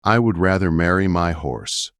I would rather marry my horse."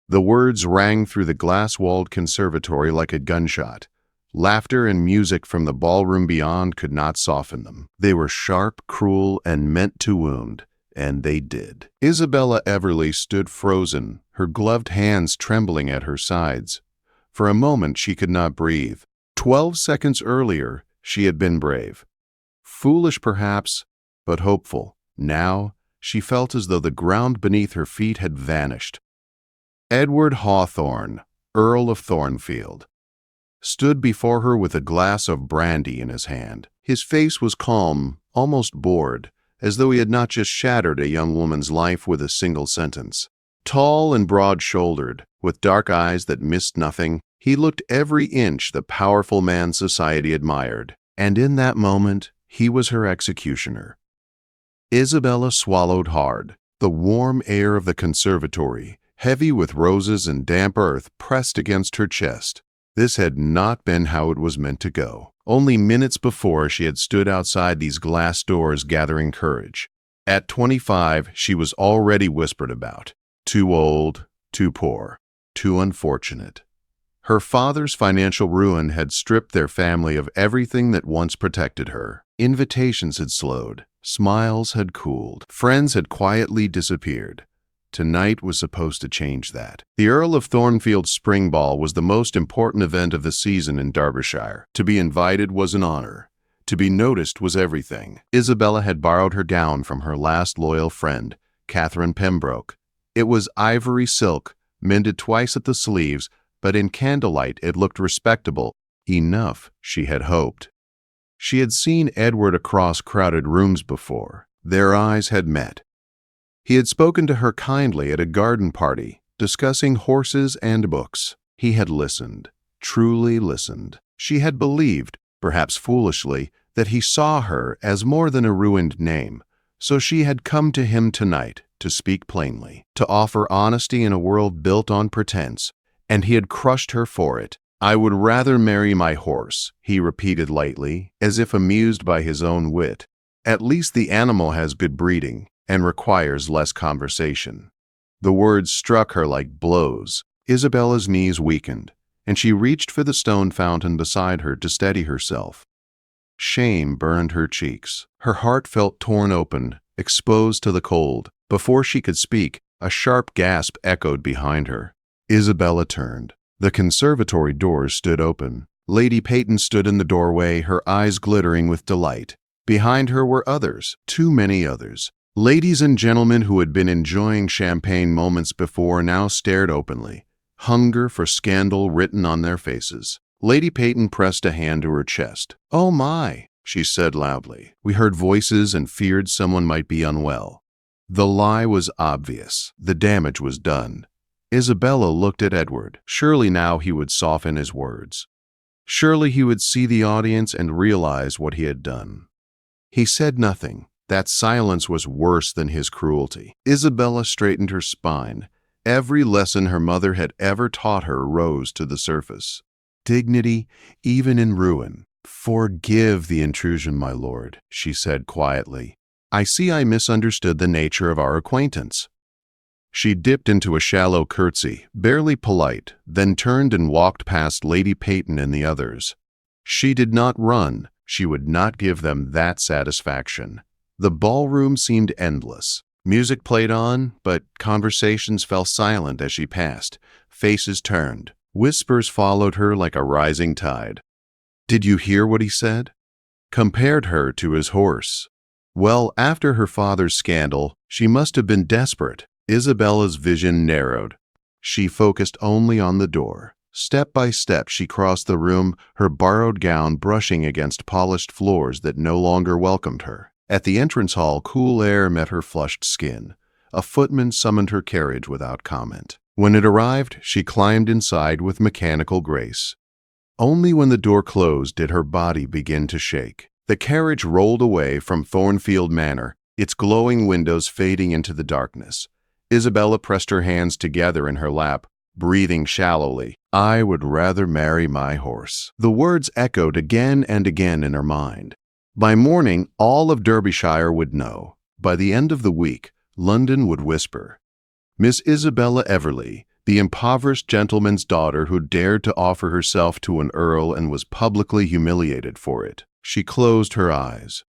The words rang through the glass-walled conservatory like a gunshot. Laughter and music from the ballroom beyond could not soften them. They were sharp, cruel, and meant to wound, and they did. Isabella Everleigh stood frozen, her gloved hands trembling at her sides. For a moment she could not breathe. 12 seconds earlier, she had been brave. Foolish perhaps, but hopeful. Now, she felt as though the ground beneath her feet had vanished. Edward Hawthorne, Earl of Thornfield, stood before her with a glass of brandy in his hand. His face was calm, almost bored, as though he had not just shattered a young woman's life with a single sentence. Tall and broad-shouldered, with dark eyes that missed nothing, he looked every inch the powerful man society admired, and in that moment, he was her executioner. Isabella swallowed hard. The warm air of the conservatory, heavy with roses and damp earth, pressed against her chest. This had not been how it was meant to go. Only minutes before, she had stood outside these glass doors gathering courage. At 25, she was already whispered about. Too old, too poor, too unfortunate. Her father's financial ruin had stripped their family of everything that once protected her. Invitations had slowed. Smiles had cooled. Friends had quietly disappeared. Tonight was supposed to change that. The Earl of Thornfield's spring ball was the most important event of the season in Derbyshire. To be invited was an honor. To be noticed was everything. Isabella had borrowed her gown from her last loyal friend, Catherine Pembroke. It was ivory silk, mended twice at the sleeves, but in candlelight it looked respectable, enough, she had hoped. She had seen Edward across crowded rooms before. Their eyes had met. He had spoken to her kindly at a garden party, discussing horses and books. He had listened, truly listened. She had believed, perhaps foolishly, that he saw her as more than a ruined name, so she had come to him tonight to speak plainly, to offer honesty in a world built on pretense, and he had crushed her for it. "I would rather marry my horse," he repeated lightly, as if amused by his own wit. "At least the animal has good breeding and requires less conversation." The words struck her like blows. Isabella's knees weakened, and she reached for the stone fountain beside her to steady herself. Shame burned her cheeks. Her heart felt torn open, exposed to the cold. Before she could speak, a sharp gasp echoed behind her. Isabella turned. The conservatory doors stood open. Lady Peyton stood in the doorway, her eyes glittering with delight. Behind her were others, too many others. Ladies and gentlemen who had been enjoying champagne moments before now stared openly, hunger for scandal written on their faces. Lady Peyton pressed a hand to her chest. "Oh my," she said loudly. "We heard voices and feared someone might be unwell." The lie was obvious. The damage was done. Isabella looked at Edward. Surely now he would soften his words. Surely he would see the audience and realize what he had done. He said nothing. That silence was worse than his cruelty. Isabella straightened her spine. Every lesson her mother had ever taught her rose to the surface. Dignity, even in ruin. "Forgive the intrusion, my lord," she said quietly. "I see I misunderstood the nature of our acquaintance." She dipped into a shallow curtsy, barely polite, then turned and walked past Lady Peyton and the others. She did not run. She would not give them that satisfaction. The ballroom seemed endless. Music played on, but conversations fell silent as she passed. Faces turned. Whispers followed her like a rising tide. "Did you hear what he said?" Compared her to his horse. Well, after her father's scandal, she must have been desperate. Isabella's vision narrowed. She focused only on the door. Step by step she crossed the room, her borrowed gown brushing against polished floors that no longer welcomed her. At the entrance hall, cool air met her flushed skin. A footman summoned her carriage without comment. When it arrived, she climbed inside with mechanical grace. Only when the door closed did her body begin to shake. The carriage rolled away from Thornfield Manor, its glowing windows fading into the darkness. Isabella pressed her hands together in her lap, breathing shallowly. "I would rather marry my horse." The words echoed again and again in her mind. By morning, all of Derbyshire would know. By the end of the week, London would whisper. Miss Isabella Everleigh, the impoverished gentleman's daughter who dared to offer herself to an earl and was publicly humiliated for it. She closed her eyes.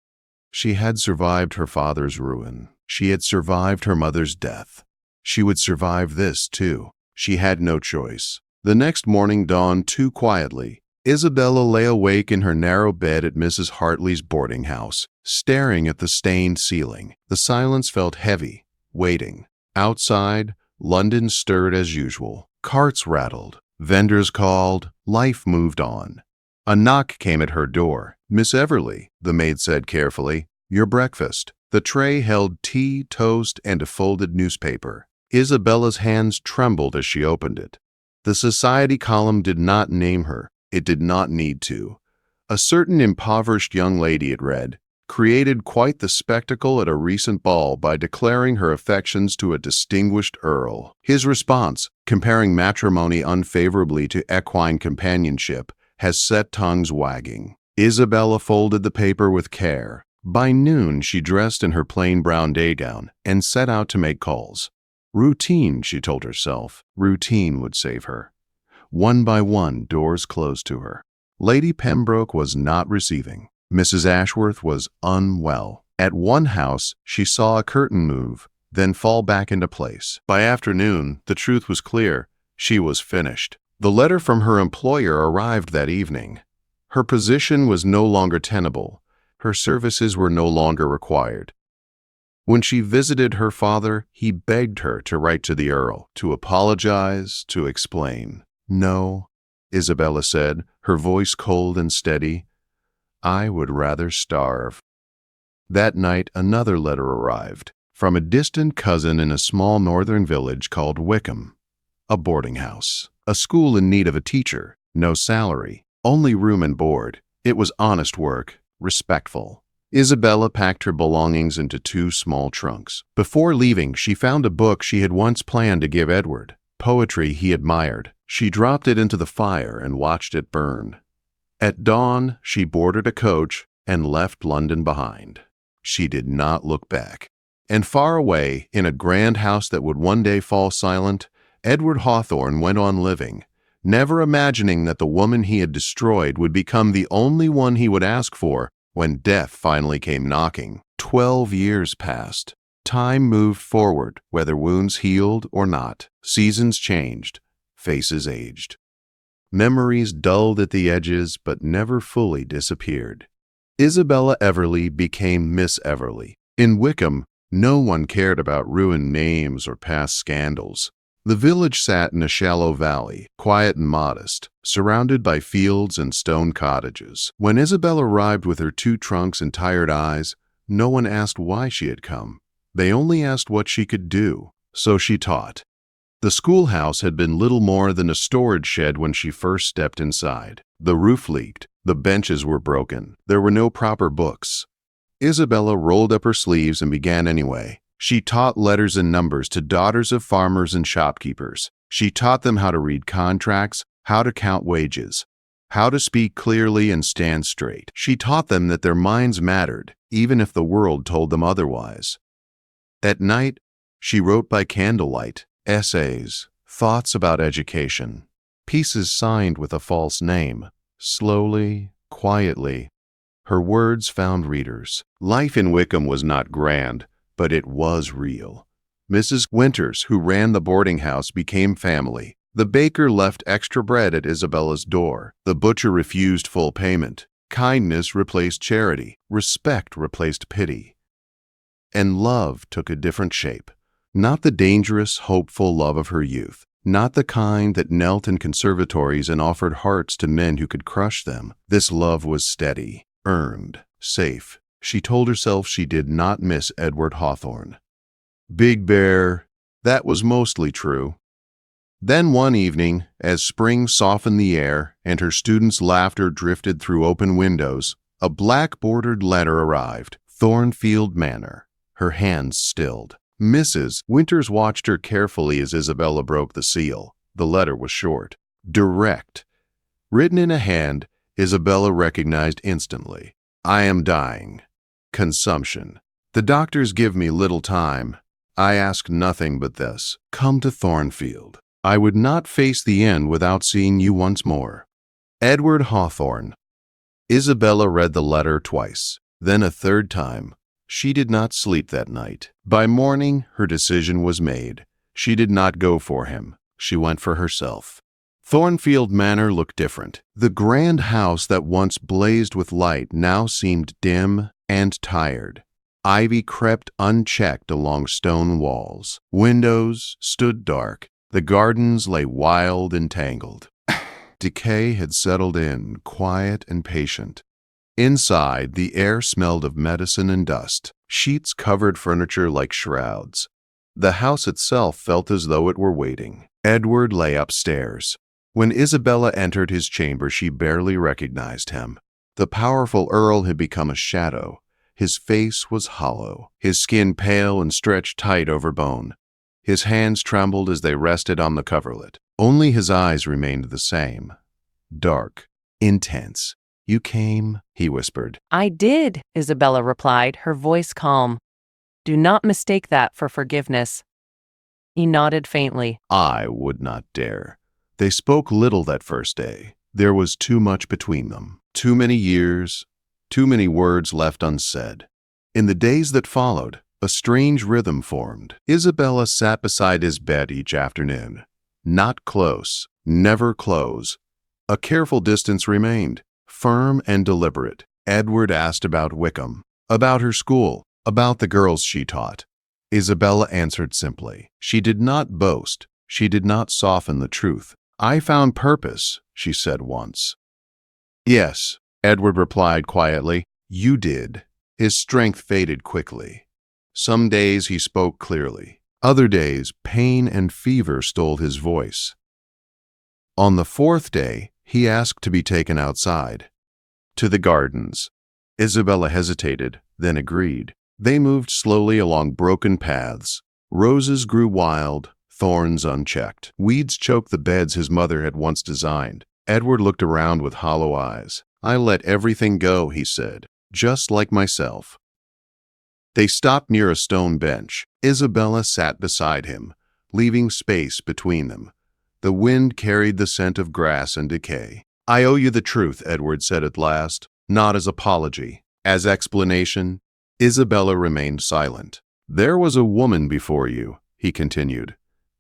She had survived her father's ruin. She had survived her mother's death. She would survive this, too. She had no choice. The next morning dawned too quietly. Isabella lay awake in her narrow bed at Mrs. Hartley's boarding house, staring at the stained ceiling. The silence felt heavy, waiting. Outside, London stirred as usual. Carts rattled. Vendors called. Life moved on. A knock came at her door. Miss Everleigh, the maid said carefully, your breakfast. The tray held tea, toast, and a folded newspaper. Isabella's hands trembled as she opened it. The society column did not name her. It did not need to. A certain impoverished young lady, it read, created quite the spectacle at a recent ball by declaring her affections to a distinguished earl. His response, comparing matrimony unfavorably to equine companionship, has set tongues wagging. Isabella folded the paper with care. By noon, she dressed in her plain brown day gown and set out to make calls. Routine, she told herself. Routine would save her. One by one, doors closed to her. Lady Pembroke was not receiving. Mrs. Ashworth was unwell. At one house, she saw a curtain move, then fall back into place. By afternoon, the truth was clear. She was finished. The letter from her employer arrived that evening. Her position was no longer tenable. Her services were no longer required. When she visited her father, he begged her to write to the Earl, to apologize, to explain. No, Isabella said, her voice cold and steady. I would rather starve. That night, another letter arrived from a distant cousin in a small northern village called Wickham. A boarding house, a school in need of a teacher, no salary, only room and board. It was honest work, respectful. Isabella packed her belongings into 2 small trunks. Before leaving, she found a book she had once planned to give Edward, poetry he admired. She dropped it into the fire and watched it burn. At dawn, she boarded a coach and left London behind. She did not look back. And far away, in a grand house that would one day fall silent, Edward Hawthorne went on living, never imagining that the woman he had destroyed would become the only one he would ask for when death finally came knocking. 12 years passed. Time moved forward, whether wounds healed or not. Seasons changed. Faces aged. Memories dulled at the edges but never fully disappeared. Isabella Everleigh became Miss Everleigh. In Wickham, no one cared about ruined names or past scandals. The village sat in a shallow valley, quiet and modest, surrounded by fields and stone cottages. When Isabella arrived with her 2 trunks and tired eyes, no one asked why she had come. They only asked what she could do, so she taught. The schoolhouse had been little more than a storage shed when she first stepped inside. The roof leaked. The benches were broken. There were no proper books. Isabella rolled up her sleeves and began anyway. She taught letters and numbers to daughters of farmers and shopkeepers. She taught them how to read contracts, how to count wages, how to speak clearly and stand straight. She taught them that their minds mattered, even if the world told them otherwise. At night, she wrote by candlelight, essays, thoughts about education, pieces signed with a false name. Slowly, quietly, her words found readers. Life in Wickham was not grand, but it was real. Mrs. Winters, who ran the boarding house, became family. The baker left extra bread at Isabella's door. The butcher refused full payment. Kindness replaced charity. Respect replaced pity. And love took a different shape. Not the dangerous, hopeful love of her youth. Not the kind that knelt in conservatories and offered hearts to men who could crush them. This love was steady, earned, safe. She told herself she did not miss Edward Hawthorne. Big Bear, that was mostly true. Then one evening, as spring softened the air and her students' laughter drifted through open windows, a black-bordered letter arrived. Thornfield Manor. Her hands stilled. Mrs. Winters watched her carefully as Isabella broke the seal. The letter was short, direct. Written in a hand Isabella recognized instantly. I am dying. Consumption. The doctors give me little time. I ask nothing but this. Come to Thornfield. I would not face the end without seeing you once more. Edward Hawthorne. Isabella read the letter twice, then a third time. She did not sleep that night. By morning, her decision was made. She did not go for him. She went for herself. Thornfield Manor looked different. The grand house that once blazed with light now seemed dim and tired. Ivy crept unchecked along stone walls. Windows stood dark. The gardens lay wild and tangled. Decay had settled in, quiet and patient. Inside, the air smelled of medicine and dust. Sheets covered furniture like shrouds. The house itself felt as though it were waiting. Edward lay upstairs. When Isabella entered his chamber, she barely recognized him. The powerful Earl had become a shadow. His face was hollow, his skin pale and stretched tight over bone. His hands trembled as they rested on the coverlet. Only his eyes remained the same. Dark, intense. You came, he whispered. I did, Isabella replied, her voice calm. Do not mistake that for forgiveness. He nodded faintly. I would not dare. They spoke little that first day. There was too much between them. Too many years, too many words left unsaid. In the days that followed, a strange rhythm formed. Isabella sat beside his bed each afternoon. Not close, never close. A careful distance remained, firm and deliberate. Edward asked about Wickham, about her school, about the girls she taught. Isabella answered simply. She did not boast. She did not soften the truth. I found purpose, she said once. Yes, Edward replied quietly. You did. His strength faded quickly. Some days he spoke clearly. Other days, pain and fever stole his voice. On the fourth day, he asked to be taken outside. To the gardens. Isabella hesitated, then agreed. They moved slowly along broken paths. Roses grew wild, thorns unchecked. Weeds choked the beds his mother had once designed. Edward looked around with hollow eyes. I let everything go, he said, just like myself. They stopped near a stone bench. Isabella sat beside him, leaving space between them. The wind carried the scent of grass and decay. I owe you the truth, Edward said at last, not as apology, as explanation. Isabella remained silent. There was a woman before you, he continued.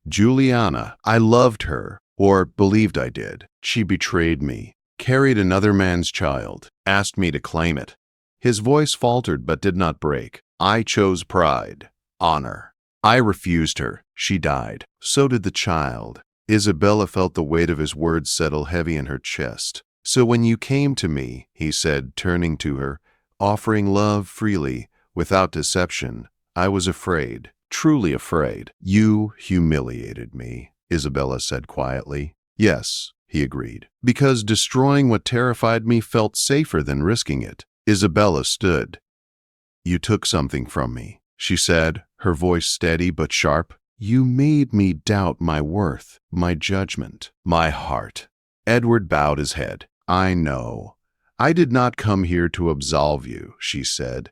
Juliana. I loved her, or believed I did. She betrayed me, carried another man's child, asked me to claim it. His voice faltered but did not break. I chose pride, honor. I refused her. She died. So did the child. Isabella felt the weight of his words settle heavy in her chest. So when you came to me, he said, turning to her, offering love freely, without deception, I was afraid, truly afraid. You humiliated me, Isabella said quietly. Yes, he agreed, because destroying what terrified me felt safer than risking it. Isabella stood. You took something from me, she said, her voice steady but sharp. You made me doubt my worth, my judgment, my heart. Edward bowed his head. I know. I did not come here to absolve you, she said.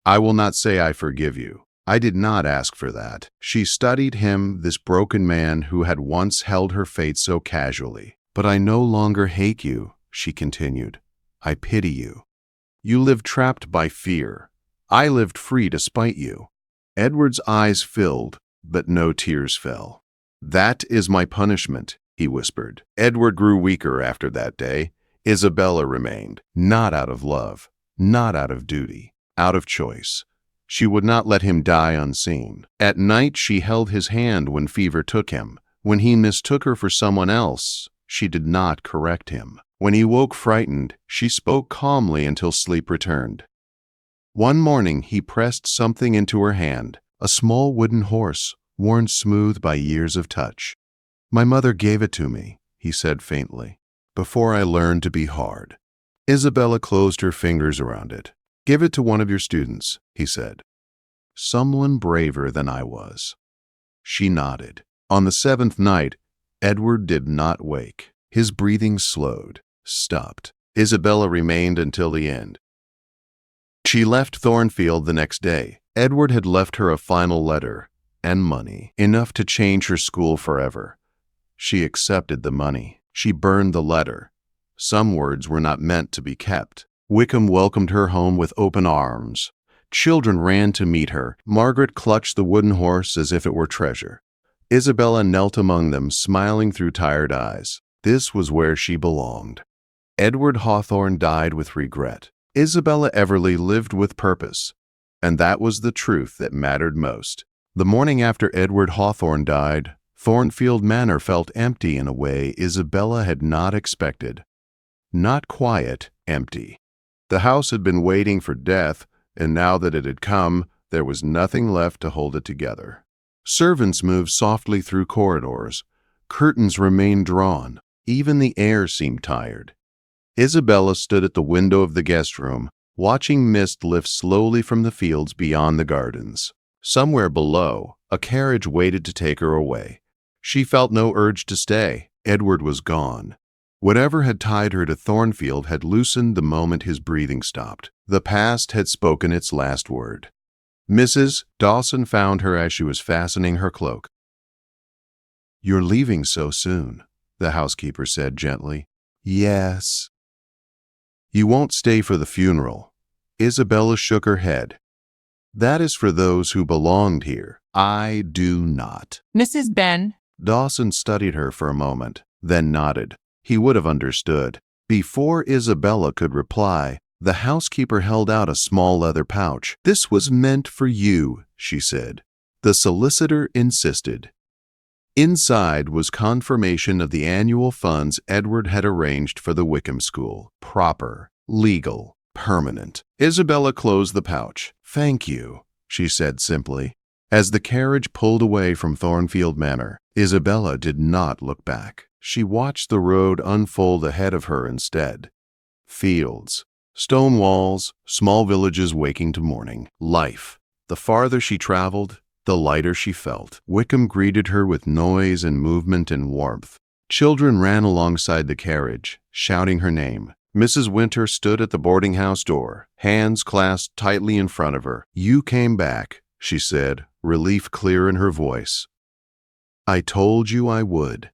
I will not say I forgive you. I did not ask for that. She studied him, this broken man who had once held her fate so casually. But I no longer hate you, she continued. I pity you. You lived trapped by fear. I lived free despite you. Edward's eyes filled, but no tears fell. That is my punishment, he whispered. Edward grew weaker after that day. Isabella remained, not out of love, not out of duty, out of choice. She would not let him die unseen. At night she held his hand when fever took him. When he mistook her for someone else, she did not correct him. When he woke frightened, she spoke calmly until sleep returned. One morning he pressed something into her hand, a small wooden horse, worn smooth by years of touch. My mother gave it to me, he said faintly, before I learned to be hard. Isabella closed her fingers around it. Give it to one of your students, he said. Someone braver than I was. She nodded. On the seventh night, Edward did not wake. His breathing slowed, stopped. Isabella remained until the end. She left Thornfield the next day. Edward had left her a final letter and money, enough to change her school forever. She accepted the money. She burned the letter. Some words were not meant to be kept. Wickham welcomed her home with open arms. Children ran to meet her. Margaret clutched the wooden horse as if it were treasure. Isabella knelt among them, smiling through tired eyes. This was where she belonged. Edward Hawthorne died with regret. Isabella Everleigh lived with purpose. And that was the truth that mattered most. The morning after Edward Hawthorne died, Thornfield Manor felt empty in a way Isabella had not expected. Not quiet, empty. The house had been waiting for death, and now that it had come, there was nothing left to hold it together. Servants moved softly through corridors. Curtains remained drawn. Even the air seemed tired. Isabella stood at the window of the guest room, watching mist lift slowly from the fields beyond the gardens. Somewhere below, a carriage waited to take her away. She felt no urge to stay. Edward was gone. Whatever had tied her to Thornfield had loosened the moment his breathing stopped. The past had spoken its last word. Mrs. Dawson found her as she was fastening her cloak. "You're leaving so soon," the housekeeper said gently. "Yes." "You won't stay for the funeral." Isabella shook her head. "That is for those who belonged here. I do not." "Mrs. Ben." Dawson studied her for a moment, then nodded. He would have understood. Before Isabella could reply, the housekeeper held out a small leather pouch. "This was meant for you," she said. The solicitor insisted. Inside was confirmation of the annual funds Edward had arranged for the Wickham School. Proper, legal, permanent. Isabella closed the pouch. "Thank you," she said simply. As the carriage pulled away from Thornfield Manor, Isabella did not look back. She watched the road unfold ahead of her instead. Fields, stone walls, small villages waking to morning. Life. The farther she traveled, the lighter she felt. Wickham greeted her with noise and movement and warmth. Children ran alongside the carriage, shouting her name. Mrs. Winter stood at the boarding house door, hands clasped tightly in front of her. "You came back," she said, relief clear in her voice. "I told you I would."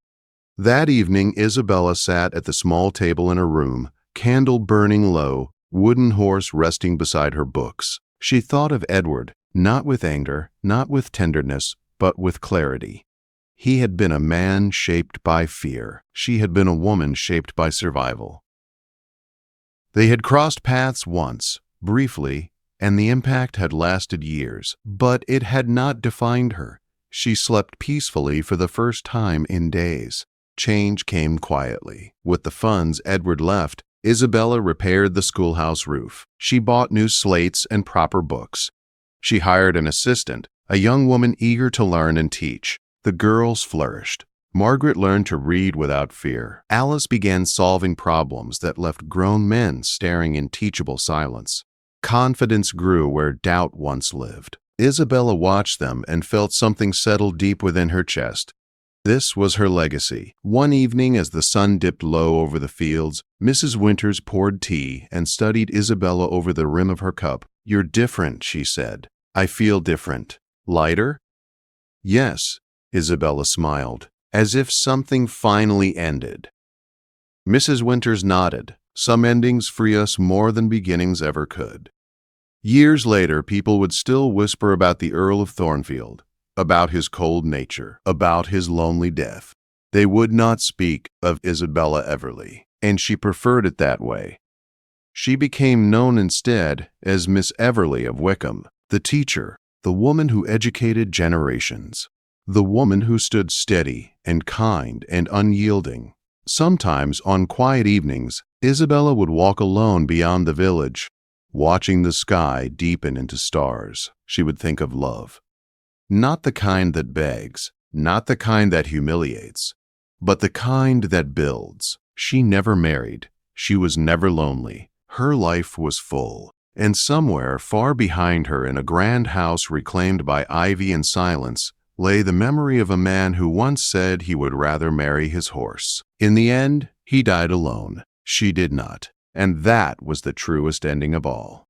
That evening, Isabella sat at the small table in her room, candle burning low, wooden horse resting beside her books. She thought of Edward, not with anger, not with tenderness, but with clarity. He had been a man shaped by fear. She had been a woman shaped by survival. They had crossed paths once, briefly, and the impact had lasted years, but it had not defined her. She slept peacefully for the first time in days. Change came quietly. With the funds Edward left, Isabella repaired the schoolhouse roof. She bought new slates and proper books. She hired an assistant, a young woman eager to learn and teach. The girls flourished. Margaret learned to read without fear. Alice began solving problems that left grown men staring in teachable silence. Confidence grew where doubt once lived. Isabella watched them and felt something settle deep within her chest. This was her legacy. One evening, as the sun dipped low over the fields, Mrs. Winters poured tea and studied Isabella over the rim of her cup. "You're different," she said. "I feel different." "Lighter?" "Yes," Isabella smiled, as if something finally ended. Mrs. Winters nodded. "Some endings free us more than beginnings ever could." Years later, people would still whisper about the Earl of Thornfield, about his cold nature, about his lonely death. They would not speak of Isabella Everleigh, and she preferred it that way. She became known instead as Miss Everleigh of Wickham, the teacher, the woman who educated generations, the woman who stood steady and kind and unyielding. Sometimes, on quiet evenings, Isabella would walk alone beyond the village, watching the sky deepen into stars. She would think of love. Not the kind that begs, not the kind that humiliates, but the kind that builds. She never married. She was never lonely. Her life was full. And somewhere far behind her, in a grand house reclaimed by ivy and silence, lay the memory of a man who once said he would rather marry his horse. In the end, he died alone. She did not. And that was the truest ending of all.